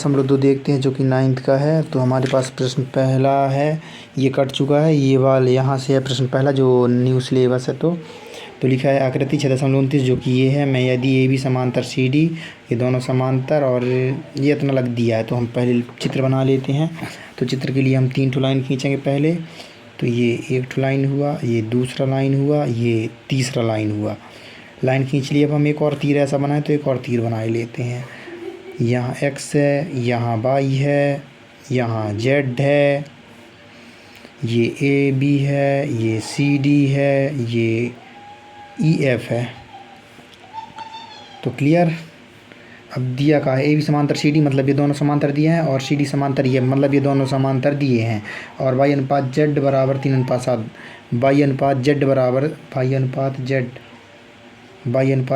10.2 देखते हैं जो कि 9th का है। तो हमारे पास प्रश्न पहला है, ये कट चुका है, ये वाला यहाँ से है प्रश्न पहला जो न्यू सिलेबस है। तो लिखा है आकृति 6.29 जो कि ये है, मैं यदि ए बी समांतर सी डी, ये दोनों समांतर और ये इतना लग दिया है। तो हम पहले चित्र बना लेते हैं। तो चित्र के लिए हम 3 ठो लाइन खींचेंगे पहले। तो ये एक ठो लाइन हुआ, ये दूसरा लाइन हुआ, ये तीसरा लाइन हुआ। लाइन खींच ली। अब हम एक और तीर ऐसा बनाए तो एक और तीर बनाए लेते हैं। यहाँ x है, यहाँ y है, यहाँ z है, ये ए बी है, ये सी डी है, ये ई एफ है। तो क्लियर। अब दिया का है ए बी समांतर सी डी, मतलब ये दोनों समांतर दिए हैं, और सी डी समांतर ये, मतलब ये दोनों समांतर दिए हैं। और वाई अनुपात जेड बराबर 3:7, वाई अनुपात जेड बराबर वाई अनुपात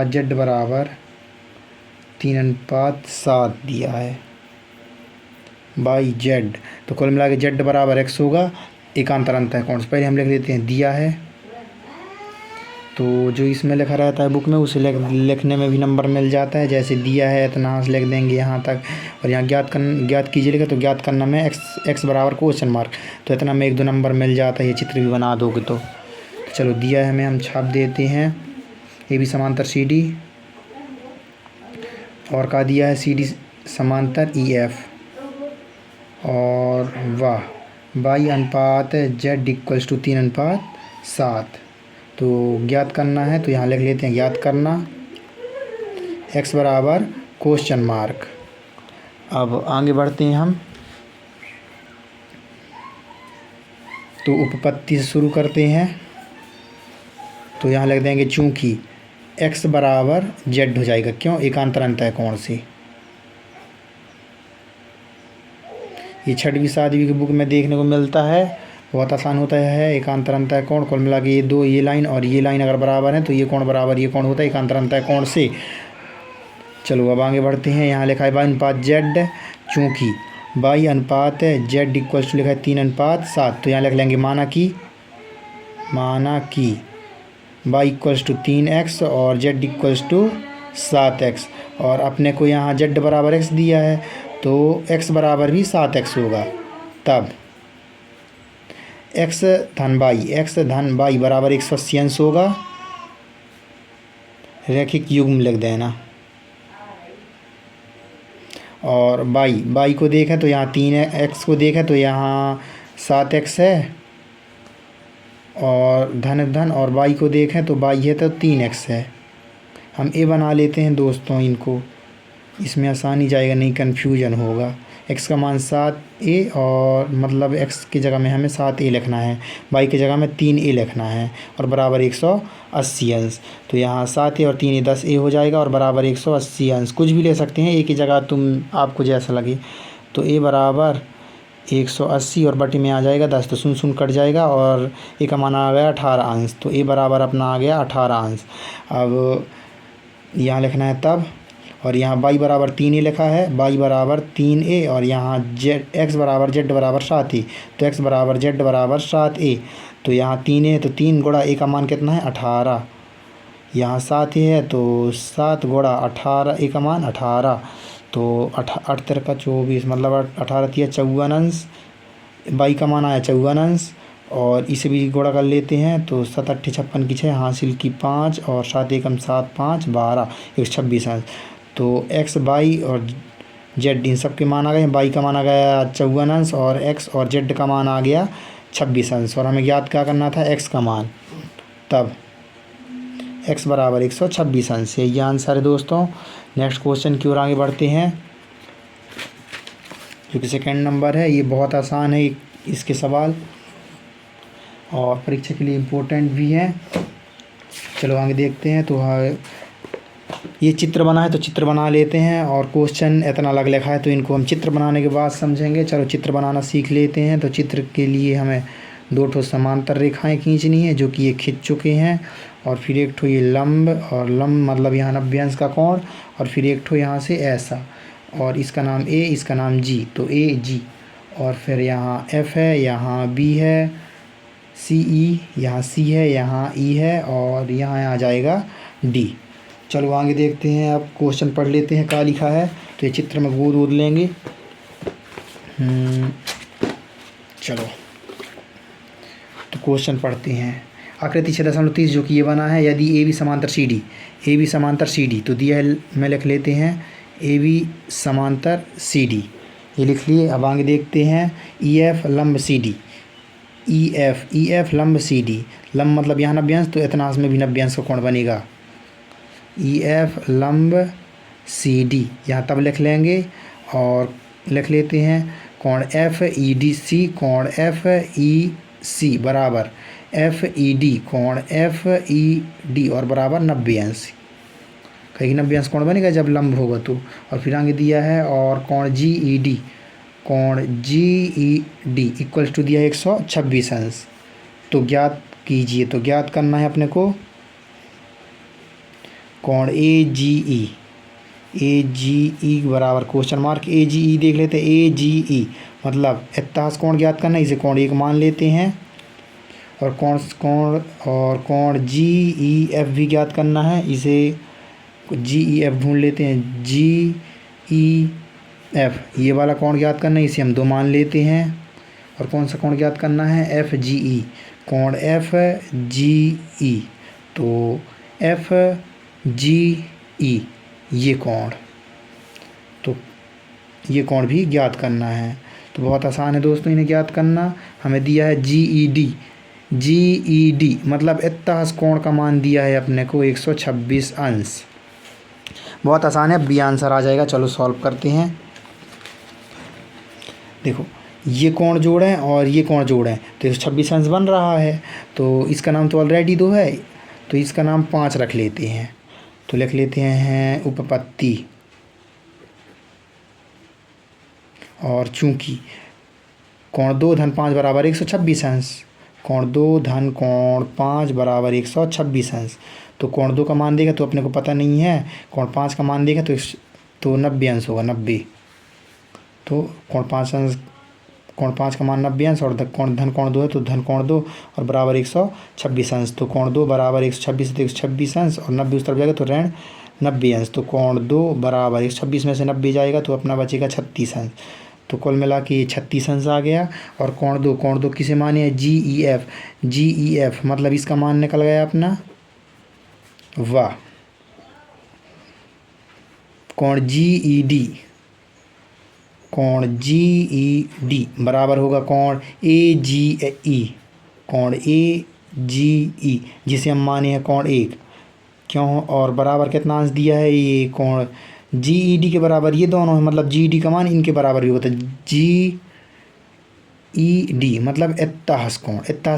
जेड बराबर 3:7 दिया है बाई जेड। तो कुल मिला के जेड बराबर एक्स होगा। एकांतर अंतः कोण पहले हम लिख लेते हैं, दिया है तो जो इसमें लिखा रहता है बुक में उसे लिखने में भी नंबर मिल जाता है। जैसे दिया है इतना लिख देंगे यहाँ तक, और यहाँ ज्ञात कीजिएगा। तो ज्ञात करना में एक्स बराबर क्वेश्चन मार्क, तो इतना में 1-2 नंबर मिल जाता है। ये चित्र भी बना दोगे तो चलो दिया है हमें, हम छाप देते हैं ए बी समांतर सी डी, और का दिया है सी डी समांतर ई एफ, और वाई अनुपात जेड इक्वल्स टू 3:7। तो ज्ञात करना है तो यहाँ लिख लेते हैं ज्ञात करना, x बराबर क्वेश्चन मार्क। अब आगे बढ़ते हैं हम, तो उपपत्ति से शुरू करते हैं। तो यहाँ लिख देंगे चूँकि x बराबर z हो जाएगा, क्यों, एकांतर अंतः कोण से। ये 6वीं 7वीं की बुक में देखने को मिलता है, बहुत आसान होता है। एकांतर अंतः कोण कुल मिला के ये लाइन और ये लाइन अगर बराबर है तो ये कोण बराबर ये कोण होता है एकांतर अंतः कोण से। चलो अब आगे बढ़ते हैं। यहाँ लिखा है वाई अनुपात जेड, चूँकि वाई अनुपात जेड इक्वल्स टू लिखा है 3:7। तो यहाँ लिख लेंगे माना कि वाई इक्वल्स टू 3x और जेड इक्वल्स टू 7x, और अपने को यहाँ जेड बराबर x दिया है तो x बराबर भी 7x होगा। तब x धन वाई बराबर 180 अंश होगा। रैखिक युग्म लिख देना। और वाई को देखें तो यहाँ 3x को देखें तो यहाँ 7x है, और धन और वाई को देखें तो वाई है तो 3x है। हम ए बना लेते हैं दोस्तों इनको, इसमें आसानी जाएगा, नहीं कन्फ्यूजन होगा। x का मान 7a, और मतलब x की जगह में हमें 7a लिखना है, y की जगह में 3a लिखना है, और बराबर 180 अंश। तो यहाँ 7a और 3a 10a हो जाएगा, और बराबर 180 अंश। कुछ भी ले सकते हैं, a की जगह आपको जैसा लगे। तो a बराबर 180 और बटे में आ जाएगा 10, तो 0 कट जाएगा, और a का मान आ गया 18 अंश। तो a बराबर अपना आ गया 18 अंश। अब यहाँ लिखना है तब, और यहाँ y बराबर 3a लिखा है, y बराबर 3a, और यहाँ x बराबर z बराबर 7a। तो x बराबर z बराबर 7a। तो यहाँ 3a है तो 3 गुणा a का मान कितना है 18। यहाँ 7a है तो 7 गुणा 18, a का मान 18। तो 8 का 24, मतलब 18 तिया 54 अंश। y का मान आया 54 अंश, और इसे भी गुणा कर लेते हैं। तो 7 8 56 की 6 हासिल की 5, और 7 एकम 7 5 12 126 अंश। तो x y और z इन सब के मान आ गए। y का मान आ गया 54 अंश, और x और z का मान आ गया 26 अंश। और हमें ज्ञात क्या करना था, x का मान। तब x बराबर 126 अंश। ये आंसर है दोस्तों। नेक्स्ट क्वेश्चन की ओर आगे बढ़ते हैं, जो कि सेकेंड नंबर है। ये बहुत आसान है इसके सवाल, और परीक्षा के लिए इम्पोर्टेंट भी है। चलो आगे देखते हैं। तो ये चित्र बना है तो चित्र बना लेते हैं, और क्वेश्चन इतना अलग लिखा है तो इनको हम चित्र बनाने के बाद समझेंगे। चलो चित्र बनाना सीख लेते हैं। तो चित्र के लिए हमें 2 ठो समांतर रेखाएं खींचनी है, जो कि ये खींच चुके हैं। और फिर एक ठो ये लंब, और लंब मतलब यहाँ 90 अंश का कोण, और फिर एक ठो यहाँ से ऐसा, और इसका नाम A, इसका नाम G। तो AG, और फिर यहाँ F है, यहाँ B है, CE, यहाँ C है, यहाँ E है, और यहाँ आ जाएगा D। चलो आगे देखते हैं। अब क्वेश्चन पढ़ लेते हैं क्या लिखा है। तो ये चित्र में गोद लेंगे, चलो तो क्वेश्चन पढ़ते हैं। आकृति 6.30 जो कि ये बना है, यदि ए बी समांतर सी डी तो दिया है, मैं लिख लेते हैं ए बी समांतर सी डी, ये लिख लिए। अब आगे देखते हैं ई एफ लंब सी डी, ई एफ लंब सी डी, लंब मतलब यहाँ 90 अंश, तो इतनास में भी 90 अंश का कोण बनेगा। ई एफ लंब सी डी यहाँ तब लिख लेंगे, और लिख लेते हैं कोण एफ ई डी सी, कोण एफ ई सी बराबर एफ ई डी, कोण एफ ई डी और बराबर 90 अंश। कहीं 90 अंश कोण बनेगा जब लंब होगा तो। और फिर आगे दिया है और कोण जी ई डी, कोण जी ई डी इक्वल्स टू दिया है 126 अंश। तो ज्ञात कीजिए, तो ज्ञात करना है अपने को कोण ए जी ई बराबर क्वेश्चन मार्क ए जी ई देख लेते हैं। ए जी ई मतलब इत्तास कोण ज्ञात करना है, इसे कोण 1 मान लेते हैं। और कोण जी ई एफ भी ज्ञात करना है, इसे जी ई एफ ढूंढ लेते हैं। जी ई एफ ये वाला कोण ज्ञात करना है, इसे हम 2 मान लेते हैं। और कौन सा कोण ज्ञात करना है, एफ जी ई, कोण एफ जी ई, तो एफ जी ई ये कोण, तो ये कोण भी ज्ञात करना है। तो बहुत आसान है दोस्तों इन्हें ज्ञात करना। हमें दिया है जी ई डी मतलब इत्तास कोण का मान दिया है अपने को 126 अंश। बहुत आसान है, बी आंसर आ जाएगा। चलो सॉल्व करते हैं। देखो ये कोण जोड़ें और ये कोण जोड़ें तो 126 अंश बन रहा है। तो इसका नाम तो ऑलरेडी 2 है, तो इसका नाम 5 रख लेते हैं। तो लिख लेते हैं उपपत्ति, और चूंकि कोण 2 धन 5 बराबर 126 अंश, कोण 2 धन कोण 5 बराबर 126 अंश। तो कोण 2 का मान देगा तो अपने को पता नहीं है, कोण 5 का मान देगा तो 90 अंश होगा, 90। तो कोण 5 का मान 90 अंश, और धन कोण 2 है तो धन कोण 2 और बराबर 126 अंश। तो कोण 2 बराबर 126 तो 126 अंश, और 90 उस तरफ जाएगा तो ऋण 90 अंश। तो कोण 2 बराबर 126 में से 90 जाएगा तो अपना बचेगा 36 अंश। तो कुल मिला के ये 36 अंश आ गया। और कोण 2 किसे माने है, जी ई एफ मतलब इसका मान निकल गया अपना, वाह। कोण जी ई डी बराबर होगा कोण ए जी ई, जिसे हम माने हैं कोण 1, क्यों, और बराबर कितना अंश दिया है, ये कोण जी ई डी के बराबर ये दोनों है, मतलब जी ई डी का मान इनके बराबर भी होता है। जी ई डी मतलब इत्तास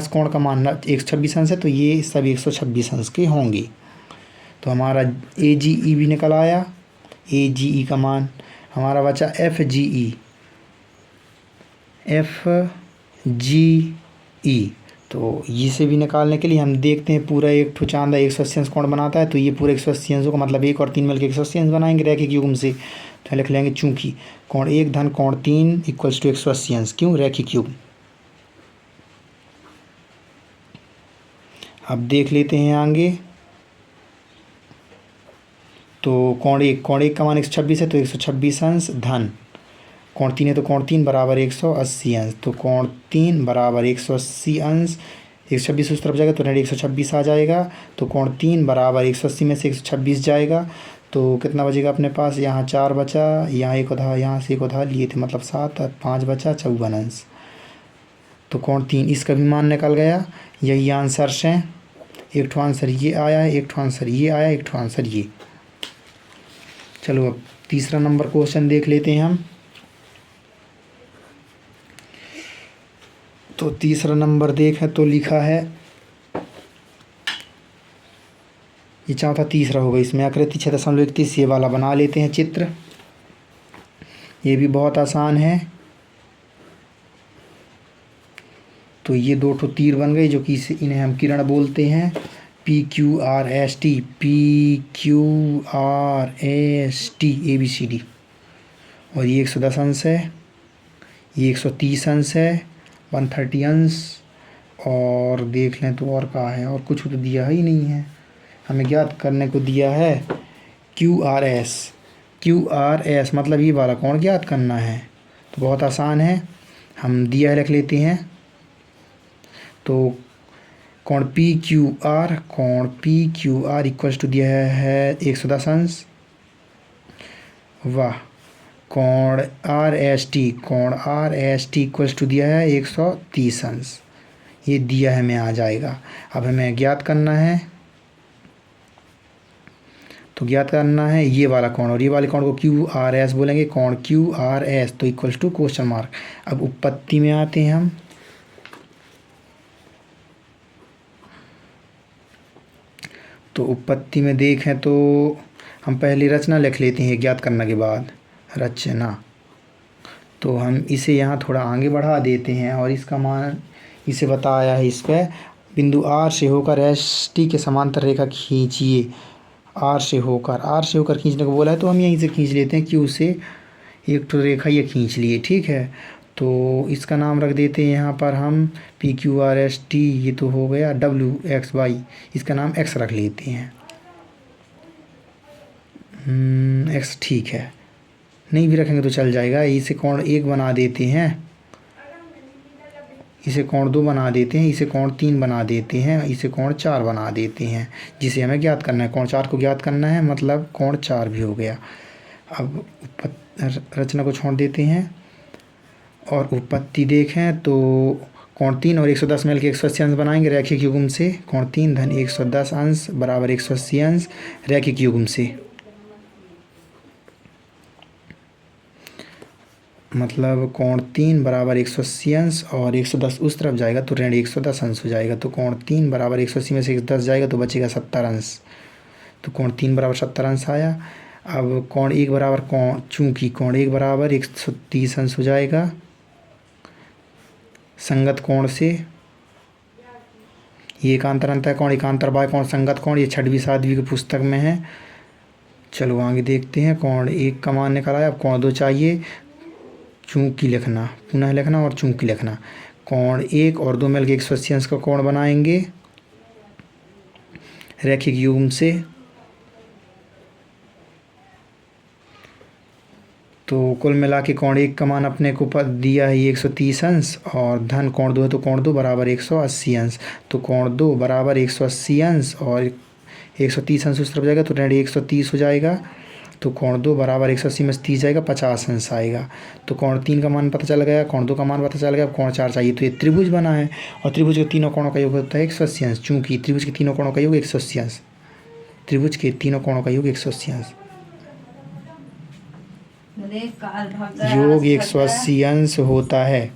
कोण का मान 126 अंश है, तो ये सब 126 अंश के होंगे। तो हमारा ए जी ई भी निकल आया, ए जी ई का मान। हमारा बचा एफ जी ई, तो इसे भी निकालने के लिए हम देखते हैं पूरा एक ठो चांदा 180 अंश कोण बनाता है, तो ये पूरे 180 अंशों का मतलब 1 और 3 मिलकर 180 अंश बनाएंगे रैखिक युग्म से। तो लिख लेंगे चूंकि कोण 1 धन कोण 3 इक्वल्स टू 180 अंश, क्यों, रैखिक युग्म। अब देख लेते हैं आगे। तो कोण 1 का मान 126 है तो 126 अंश धन कोण 3 है तो कोण 3 बराबर 180 अंश। तो कोण 3 बराबर 180 अंश, 126 उस तरफ जाएगा तो ऋण 126 आ जाएगा। तो कोण 3 बराबर 180 में से 126 जाएगा तो कितना बचेगा अपने पास, यहाँ 4 बचा, यहाँ एक उधार, यहाँ से एक उधार लिए थे मतलब 7, 5 बचा 54 अंश। तो कोण 3 इसका भी मान निकल गया। यही आंसर है, एक ठो आंसर ये आया है, एक ठो आंसर ये आया, एक ठो आंसर ये। चलो अब तीसरा नंबर क्वेश्चन देख लेते हैं हम। तो तीसरा नंबर देखें तो लिखा है, ये चौथा तीसरा होगा, इसमें आकृति 6.31 ये वाला बना लेते हैं चित्र। ये भी बहुत आसान है। तो ये 2 ठो तीर बन गए जो कि इन्हें हम किरण बोलते हैं, PQRST, PQRST ABCD। और ये 110 अंश है, ये 130 अंश है, 130 अंश। और देख लें तो और कहाँ है, और कुछ तो दिया ही नहीं है। हमें ज्ञात करने को दिया है QRS मतलब ये वाला कोण ज्ञात करना है। तो बहुत आसान है, हम दिया है लिख लेते हैं। तो कोण p q r equals to दिया है 110 अंश। वाह। कोण r s t equals to दिया है 130 अंश। ये दिया है में आ जाएगा। अब हमें ज्ञात करना है, तो ज्ञात करना है ये वाला कोण, और ये वाले कोण को क्यू आर एस बोलेंगे, कोण क्यू आर एस, तो इक्वल्स टू क्वेश्चन मार्क। अब उत्पत्ति में आते हैं हम। तो उत्पत्ति में देखें तो हम पहले रचना लिख लेते हैं ज्ञात करने के बाद। रचना, तो हम इसे यहाँ थोड़ा आगे बढ़ा देते हैं और इसका मान इसे बताया है। इस पर बिंदु आर से होकर एस टी के समांतर रेखा खींचिए। आर से होकर खींचने को बोला है, तो हम यहीं से खींच लेते हैं। क्यू से एक तो रेखा ये खींच लिए, ठीक है। तो इसका नाम रख देते हैं यहाँ पर हम P q r s T, ये तो हो गया डब्ल्यू एक्स वाई, इसका नाम एक्स रख लेते हैं। एक्स ठीक है, नहीं भी रखेंगे तो चल जाएगा। इसे कोण 1 बना देते हैं, इसे कोण 2 बना देते हैं, इसे कोण 3 बना देते हैं, इसे कोण 4 बना देते हैं, जिसे हमें ज्ञात करना है। कोण 4 को ज्ञात करना है, मतलब कोण 4 भी हो गया। अब रचना को छोड़ देते हैं और उत्पत्ति देखें तो कोण 3 और 110 मिल के 180 अंश बनाएंगे रैखिक युग्म से। कोण 3 धन 110 अंश बराबर 180 अंश रैखिक युग्म से। मतलब कोण 3 बराबर 180 अंश और 110 उस तरफ जाएगा तो ऋण 110 अंश हो जाएगा। तो कोण 3 बराबर 180 में से 10 जाएगा तो बचेगा 70 अंश। तो कोण 3 बराबर 70 अंश आया। अब कोण 1 बराबर चूंकि कोण 1 बराबर 130 अंश हो जाएगा संगत कोण से। ये एकांतर अंतः कोण, एकांतर बाह्य कोण, संगत कोण, ये 6वीं 7वीं की पुस्तक में है। चलो आगे देखते हैं। कोण 1 का मान निकल आया। अब कोण 2 चाहिए, चूंकि लिखना, पुनः लिखना और चूंकि लिखना। कोण 1 और 2 मिलकर 180 अंश का कोण बनाएंगे रैखिक युग्म से। तो कुल मिला के कोण 1 का मान अपने को दिया है 130 अंश और धन कोण 2 है, तो कोण 2 बराबर 180 अंश। तो कोण 2 बराबर 180 अंश और 130 अंश उस तरफ जाएगा तो ऋण 130 हो जाएगा। तो कोण 2 बराबर 180 में से 30 जाएगा, 50 अंश आएगा। तो कोण 3 का मान पता चल गया, कोण 2 का मान पता चल गया। अब कोण 4 चाहिए, तो ये त्रिभुज बना है और त्रिभुज के तीनों कोणों का योग होता है 180 अंश। चूँकि त्रिभुज के तीनों कोणों का योग 180 अंश, त्रिभुज के तीनों कोणों का योग 180 अंश, योग 180 अंश होता है।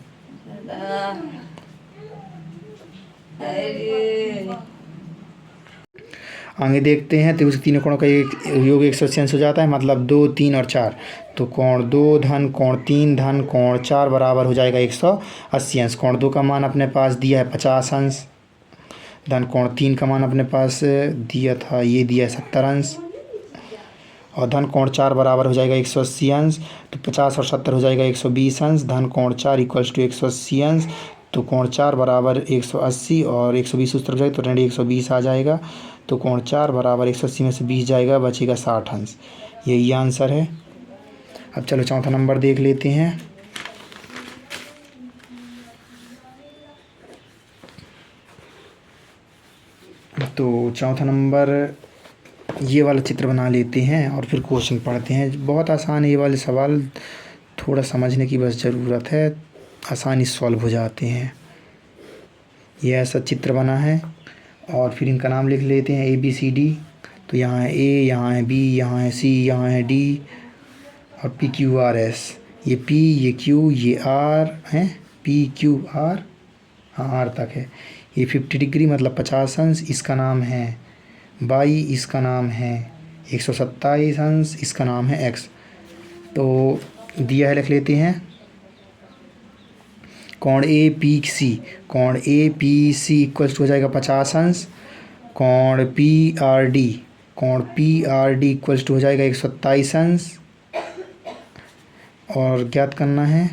आगे देखते हैं। त्रिभुज के तीनों कोणों का योग 180 अंश हो जाता है, मतलब 2, 3 और 4। तो कोण 2 धन कोण 3 धन कोण 4 बराबर हो जाएगा 180 अंश। कोण 2 का मान अपने पास दिया है 50 अंश, धन कोण 3 का मान अपने पास दिया था, ये दिया है 70 अंश, और धन कोण 4 बराबर हो जाएगा 180 अंश। तो 50 और 70 हो जाएगा 120 अंश। धन कोण 4 इक्वल्स टू 180 अंश। तो कोण 4 बराबर 180 और 120 उस तरफ जाएगा तो ऋण 120 आ जाएगा। तो कोण 4 बराबर 180 में से 20 जाएगा, बचेगा 60 अंश। यही आंसर है। अब चलो चौथा नंबर देख लेते हैं। तो चौथा नंबर ये वाला चित्र बना लेते हैं और फिर क्वेश्चन पढ़ते हैं। बहुत आसान है ये वाले सवाल, थोड़ा समझने की बस ज़रूरत है, आसानी से सॉल्व हो जाते हैं। ये ऐसा चित्र बना है और फिर इनका नाम लिख लेते हैं ABCD। तो यहाँ है A, यहाँ है B, यहाँ है C, यहाँ है D और PQRS। ये P, ये Q, ये R है, PQR, हाँ R तक है। ये 50 डिग्री मतलब 50 अंश, इसका नाम है Y, इसका नाम है 127 अंश, इसका नाम है X। तो दिया है, लिख लेते हैं। कोण APC, कोण APC इक्वल्स टू हो जाएगा 50 अंश। कोण PRD इक्वल्स टू हो जाएगा 127 अंश। और ज्ञात करना है,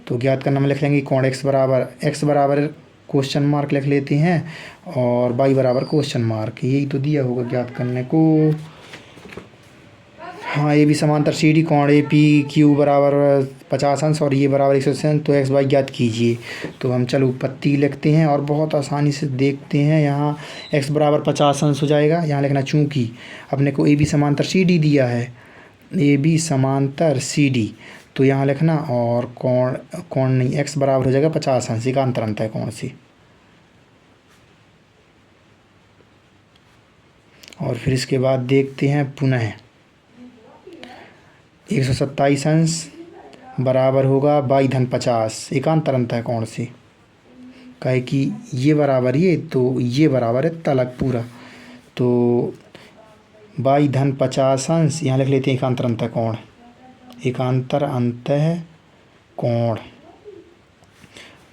तो ज्ञात करना में लिख लेंगे कोण x बराबर क्वेश्चन मार्क लिख लेते हैं और y बराबर क्वेश्चन मार्क। यही तो दिया होगा ज्ञात करने को। हाँ, ए बी समांतर सी डी, कोण ए पी क्यू बराबर 50 अंश और ये बराबर 180 अंश, तो एक्स वाई ज्ञात कीजिए। तो हम चलो उत्पत्ति लिखते हैं और बहुत आसानी से देखते हैं। यहाँ एक्स बराबर 50 अंश हो जाएगा। यहाँ लिखना चूँकि अपने को ए बी समांतर सी डी दिया है, ए बी समांतर सी डी, तो यहाँ लिखना और कोण नहीं, एक्स बराबर हो जाएगा 50 अंश, एकांतर अंत है कोण से। और फिर इसके बाद देखते हैं पुनः 127 अंश बराबर होगा 22-50, एकांतर अंत है कोण से। कहे कि ये बराबर ये, तो ये बराबर है तलक पूरा, तो 22-50 अंश यहाँ लिख लेते हैं एकांतर अंत है कोण, एकांतर अंत है कोण।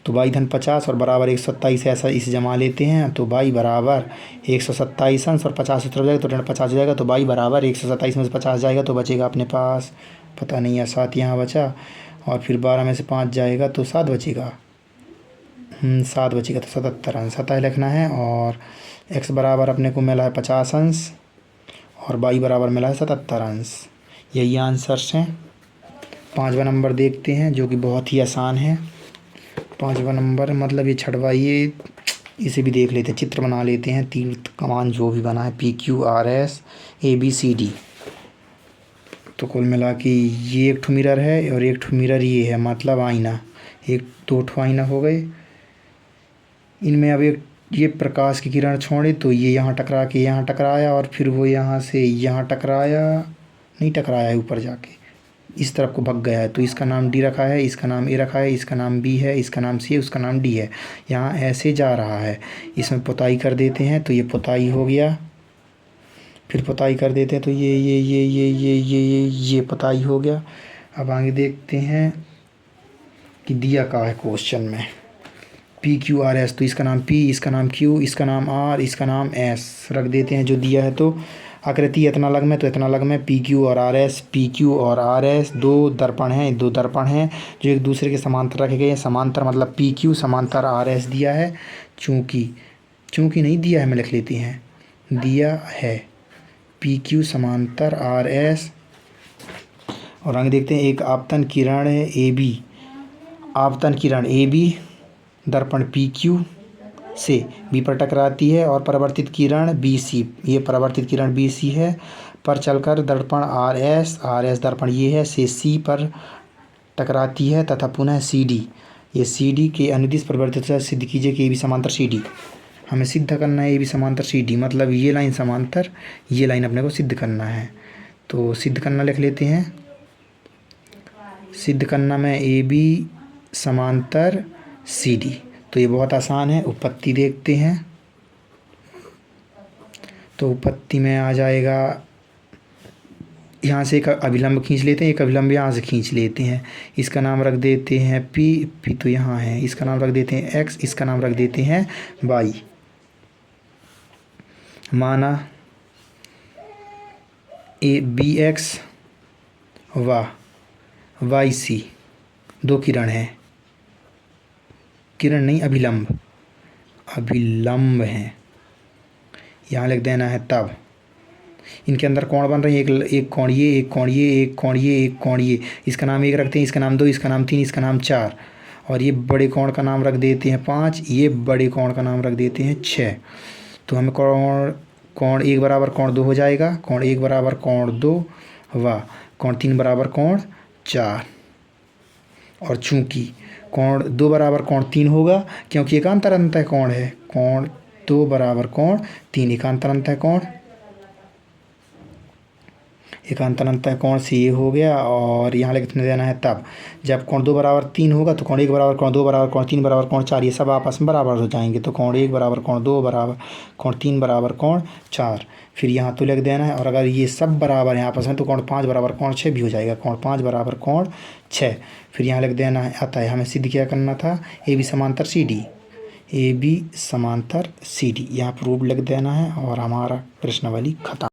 तो 22-50 और बराबर 127 ऐसा इस जमा लेते हैं, तो बाई बराबर 127 अंश और 50 उतर जाएगा तो 50 हो जाएगा, तो बाई बराबर 127 में से 50 जाएगा तो बचेगा अपने पास, पता नहीं है 7 यहाँ बचा, और फिर 12 में से 5 जाएगा तो 7 बचेगा, 7 बचेगा, तो 77 अंश सतह लिखना है। और x बराबर अपने को मिला है 50 अंश और बाई बराबर मिला है 77 अंश। यही आंसर्स हैं। 5वां नंबर देखते हैं जो कि बहुत ही आसान है। 5वां नंबर मतलब ये छठवां, ये इसे भी देख लेते हैं, चित्र बना लेते हैं। तीर कमान जो भी बना है p q r s a b c d, तो कुल मिला के ये एक ठो मिरर है और एक ठो मिरर ये है, मतलब आईना, एक 2 ठो आईना हो गए। इनमें अब एक ये प्रकाश की किरण छोड़े तो ये यहाँ टकरा के यहाँ टकराया और फिर वो यहाँ से यहाँ टकराया, नहीं टकराया है, ऊपर जाके इस तरफ को भग गया है, तो इसका नाम डी रखा है, इसका नाम ए रखा है, इसका नाम बी है, इसका नाम सी है, उसका नाम डी है। यहाँ ऐसे जा रहा है, इसमें पुताई कर देते हैं तो ये पुताई हो गया, फिर पुताई कर देते हैं तो ये पुताई हो गया। अब आगे देखते हैं कि दिया का है क्वेश्चन में पी क्यू आर एस, तो इसका नाम पी, इसका नाम क्यू, इसका नाम आर, इसका नाम एस रख देते हैं जो दिया है। तो आकृति इतना लग में, तो इतना लग में पी क्यू और आर एस, पी क्यू और आर एस दो दर्पण हैं जो एक दूसरे के समांतर रखे गए हैं। समांतर मतलब पी क्यू समांतर आर एस दिया है, चूँकि नहीं दिया है मैं लिख लेती हैं, दिया है पी क्यू समांतर आर एस। और आगे देखते हैं एक आपतन किरण है ए बी, आपतन किरण ए बी दर्पण पी क्यू से बी पर टकराती है और परावर्तित किरण बी सी, ये परावर्तित किरण बी सी है, पर चलकर दर्पण आर एस दर्पण ये है से सी पर टकराती है तथा पुनः सी डी, ये सी डी के अनुदिश परिवर्तित से सिद्ध कीजिए कि ए बी समांतर सी डी। हमें सिद्ध करना है ए बी समांतर सी डी, मतलब ये लाइन समांतर, ये लाइन अपने को सिद्ध करना है। तो सिद्ध करना लिख लेते हैं, सिद्ध करना में ए बी समांतर सी डी, तो ये बहुत आसान है। उत्पत्ति देखते हैं, तो उत्पत्ति में आ जाएगा, यहाँ से एक अभिलंब खींच लेते हैं, एक अभिलंब यहाँ से खींच लेते हैं, इसका नाम रख देते हैं पी तो यहाँ है, इसका नाम रख देते हैं एक्स, इसका नाम रख देते हैं वाई। माना A B X Y C दो किरण है, किरण नहीं अभिलंब हैं, यहाँ लिख देना है। तब इनके अंदर कोण बन रहे हैं, एक कोण ये, एक कोण ये, एक कोण ये, एक कोण ये, इसका नाम 1 रखते हैं, इसका नाम 2, इसका नाम 3, इसका नाम 4, और ये बड़े कोण का नाम रख देते हैं 5, ये बड़े कोण का नाम रख देते हैं 6। तो हमें कोण 1 बराबर कोण 2 हो जाएगा, कोण 1 बराबर कोण 2 व कोण 3 बराबर कोण 4। और चूंकि कोण 2 बराबर कोण 3 होगा, क्योंकि एकांतर अंतः कोण है, कोण 2 बराबर कोण 3 एकांतर अंतः कोण, एकांतर अंतः कोण से ये हो गया। और यहाँ लिखने देना है तब जब कोण 2 बराबर 3 होगा तो कोण 1 बराबर कोण 2 बराबर कोण 3 बराबर कोण 4, ये सब आपस में बराबर हो जाएंगे, तो कोण 1 बराबर कोण 2 बराबर कोण 3 बराबर कोण 4, फिर यहाँ तो लिख देना है। और अगर ये सब बराबर हैं आपस में तो कोण 5 बराबर कोण 6 भी हो जाएगा, कोण 5 बराबर कोण 6, फिर यहाँ लिख देना है। अतः हमें सिद्ध क्या करना था, ए बी समांतर सी डी, ए बी समांतर सी डी, यहाँ प्रूव लिख देना है और हमारा प्रश्नावली खत्म।